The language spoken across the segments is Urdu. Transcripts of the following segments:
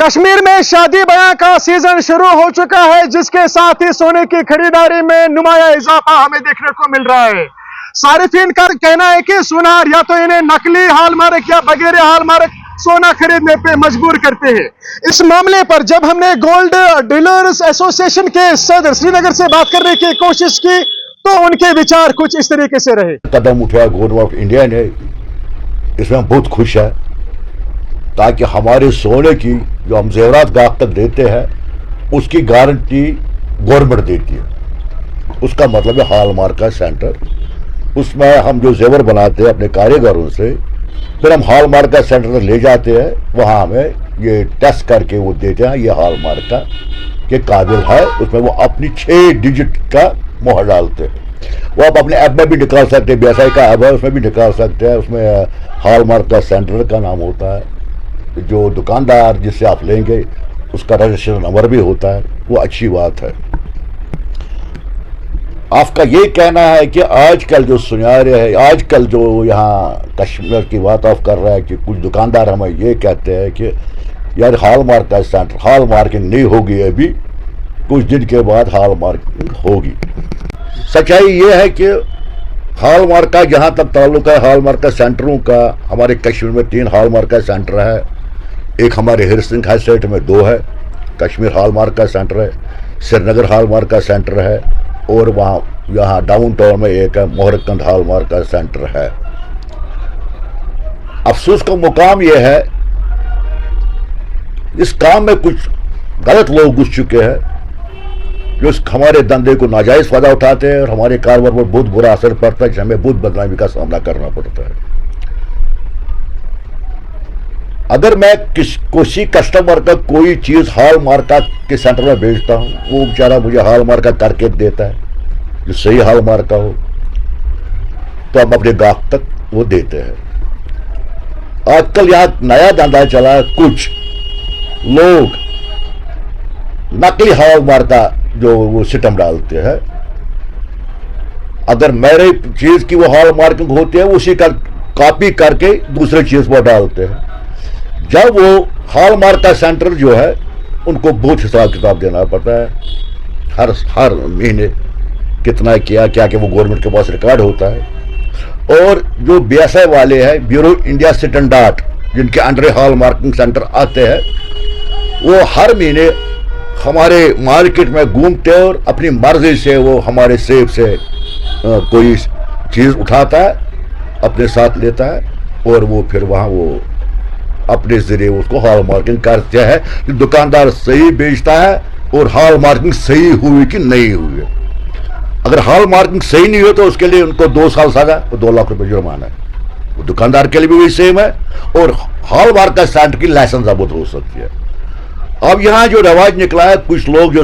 کشمیر میں شادی بیاہ کا سیزن شروع ہو چکا ہے، جس کے ساتھ ہی سونے کی خریداری میں نمایاں اضافہ ہمیں دیکھنے کو مل رہا ہے۔ صارفین کا کہنا ہے کہ سونار یا تو انہیں نقلی ہال مارک یا بغیر ہال مارک سونا خریدنے پہ مجبور کرتے ہیں۔ اس معاملے پر جب ہم نے گولڈ ڈیلرز ایسوسی ایشن کے صدر سری نگر سے بات کرنے کی کوشش کی تو ان کے وچار کچھ اس طریقے سے رہے۔ قدم اٹھایا گورنمنٹ آف انڈیا نے، اس میں ہم بہت خوش ہیں، تاکہ ہمارے سونے کی جو ہم زیورات گاہک تک دیتے ہیں اس کی گارنٹی گورنمنٹ دیتی ہے۔ اس کا مطلب ہے ہال مارک کا سینٹر، اس میں ہم جو زیور بناتے ہیں اپنے کاریگروں سے، پھر ہم ہال مارک کا سینٹر لے جاتے ہیں، وہاں ہمیں یہ ٹیسٹ کر کے وہ دیتے ہیں یہ ہال مارک کا کہ قابل ہے۔ اس میں وہ اپنی 6 ڈیجٹ کا مہر ڈالتے ہیں۔ وہ آپ اپنے ایپ میں بھی نکال سکتے ہیں، BSI کا ایپ ہے اس میں بھی نکال سکتے ہیں۔ اس میں ہال مارک کا سینٹر کا نام ہوتا ہے، جو دکاندار جس سے آپ لیں گے اس کا رجسٹریشن نمبر بھی ہوتا ہے، وہ اچھی بات ہے۔ آپ کا یہ کہنا ہے کہ آج کل جو سنیارے ہے، آج کل جو یہاں کشمیر کی بات آپ کر رہا ہے کہ کچھ دکاندار ہمیں یہ کہتے ہیں کہ یار ہال مارک کا سینٹر ہال مارکنگ نہیں ہوگی، ابھی کچھ دن کے بعد ہال مارکنگ ہوگی۔ سچائی یہ ہے کہ ہال مارک کا جہاں تک تعلق ہے، ہال مارک کا سینٹروں کا ہمارے کشمیر میں 3 ہال مارک کا سینٹر ہے۔ ایک ہمارے ہر سنگھ ہائی اسٹیٹ میں 2 ہے، کشمیر ہال مارک کا سینٹر ہے، سری نگر ہال مارک کا سینٹر ہے، اور وہاں یہاں ڈاؤن ٹاؤن میں ایک ہے مہرکند ہال مارک کا سینٹر ہے۔ افسوس کا مقام یہ ہے اس کام میں کچھ غلط لوگ گھس چکے ہیں جو ہمارے دندے کو ناجائز فائدہ اٹھاتے ہیں اور ہمارے کاروبار پر بہت برا اثر پڑتا ہے، جس ہمیں بہت بدنامی کا سامنا کرنا پڑتا ہے۔ اگر میں کسی کسٹمر کا کوئی چیز ہال مارک کے سینٹر میں بیچتا ہوں، وہ بیچارہ مجھے ہال مارک کر کے دیتا ہے جو صحیح ہال مارک کا ہو، تو ہم اپنے گاہک تک وہ دیتے ہیں۔ آج کل یہاں نیا دھندا چلا ہے، کچھ لوگ نقلی ہال مارک کا جو وہ سسٹم ڈالتے ہیں۔ اگر میرے چیز کی وہ ہال مارکنگ ہوتی ہے، اسی کا کاپی کر کے دوسرے چیز پر ڈالتے ہیں۔ جب وہ ہال مارک کا سینٹر جو ہے ان کو بہت حساب کتاب دینا پڑتا ہے، ہر مہینے کتنا کیا کہ وہ گورنمنٹ کے پاس ریکارڈ ہوتا ہے۔ اور جو BSI والے ہیں، بیورو انڈیا اسٹینڈرڈ، جن کے انڈر ہال مارکنگ سینٹر آتے ہیں، وہ ہر مہینے ہمارے مارکیٹ میں گھومتے ہیں اور اپنی مرضی سے وہ ہمارے سیب سے کوئی چیز اٹھاتا ہے، اپنے ساتھ لیتا ہے، اور وہ پھر وہاں وہ اپنے ذریعے اس کو ہال مارکنگ کرتے ہیں کہ دکاندار صحیح بیچتا ہے اور ہال مارکنگ صحیح ہوئی کہ نہیں ہوئی ہے۔ اگر ہال مارکنگ صحیح نہیں ہو تو اس کے لیے ان کو 2 سال سزا اور 2 لاکھ روپے جرمانہ ہے۔ وہ دکاندار کے لیے بھی وہی سیم ہے، اور ہال مارک کا سینٹر کی لائسنس ضبط ہو سکتی ہے۔ اب یہاں جو رواج نکلا ہے، کچھ لوگ جو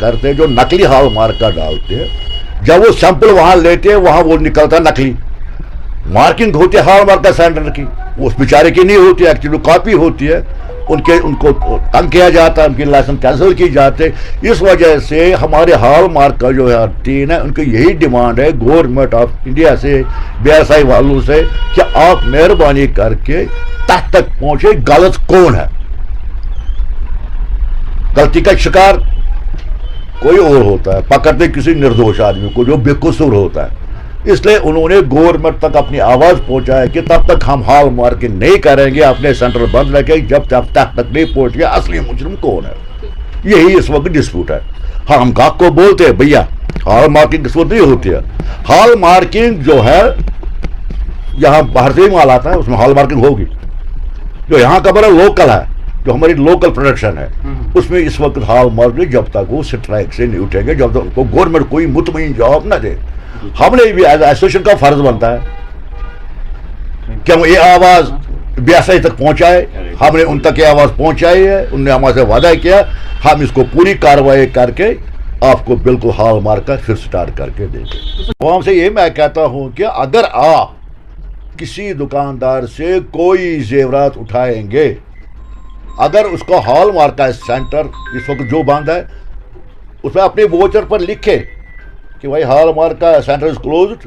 کرتے ہیں، جو نقلی ہال مارک کا ڈالتے ہیں، جب وہ سیمپل وہاں لیتے ہیں وہاں وہ نکلتا ہے نقلی۔ مارکنگ ہوتی ہے ہال مارک کا سینٹر کی، وہ اس بیچارے کی نہیں ہوتی ہے، ایکچولی کاپی ہوتی ہے، ان کو تنگ کیا جاتا ہے، ان کی لائسنس کینسل کی جاتے۔ اس وجہ سے ہمارے ہال مارک کا جو ہے ٹیم ہے، ان کی یہی ڈیمانڈ ہے گورنمنٹ آف انڈیا سے، BSI والوں سے، کہ آپ مہربانی کر کے تک پہنچے غلط کون ہے۔ غلطی کا شکار کوئی اور ہوتا ہے، پکڑتے کسی نردوش آدمی کو جو بے قصور ہوتا ہے۔ اس لیے انہوں نے گورنمنٹ تک اپنی آواز پہنچایا کہ تب تک ہم ہال مارکنگ نہیں کریں گے، اپنے سینٹر بند رکھیں جب تک نہیں پہنچ گیا اصلی مجرم کون ہے۔ یہی اس وقت ڈسپیوٹ ہے۔ ہاں، ہم گاہک کو بولتے ہیں بھیا ہال مارکنگ اس وقت نہیں ہوتی ہے۔ ہال مارکنگ جو ہے یہاں باہر سے ہی مال آتا ہے، اس میں ہال مارکنگ ہوگی۔ جو یہاں کا بڑا لوکل ہے، جو ہماری لوکل پروڈکشن ہے، اس میں اس وقت ہال مارکنگ جب تک وہ اسٹرائک سے نہیں اٹھیں گے، جب تک ان کو گورنمنٹ کوئی مطمئن جواب نہ دے۔ ہم نے بھی ایز ایسوسیشن کا فرض بنتا ہے کہ ہم یہ آواز BSI تک پہنچائے۔ ہم نے ان تک یہ آواز پہنچائی ہے، انہوں نے ہمارے سے وعدہ کیا، ہم اس کو پوری کارروائی کر کے آپ کو بالکل ہال مارک کا پھر سٹارٹ کر کے دیں گے۔ عوام سے یہ میں کہتا ہوں کہ اگر آپ کسی دکاندار سے کوئی زیورات اٹھائیں گے، اگر اس کو ہال مارک کا سینٹر اس وقت جو بند ہے اس میں اپنے ووچر پر لکھے کہ بھائی ہال مارک کا سینٹر از کلوزڈ،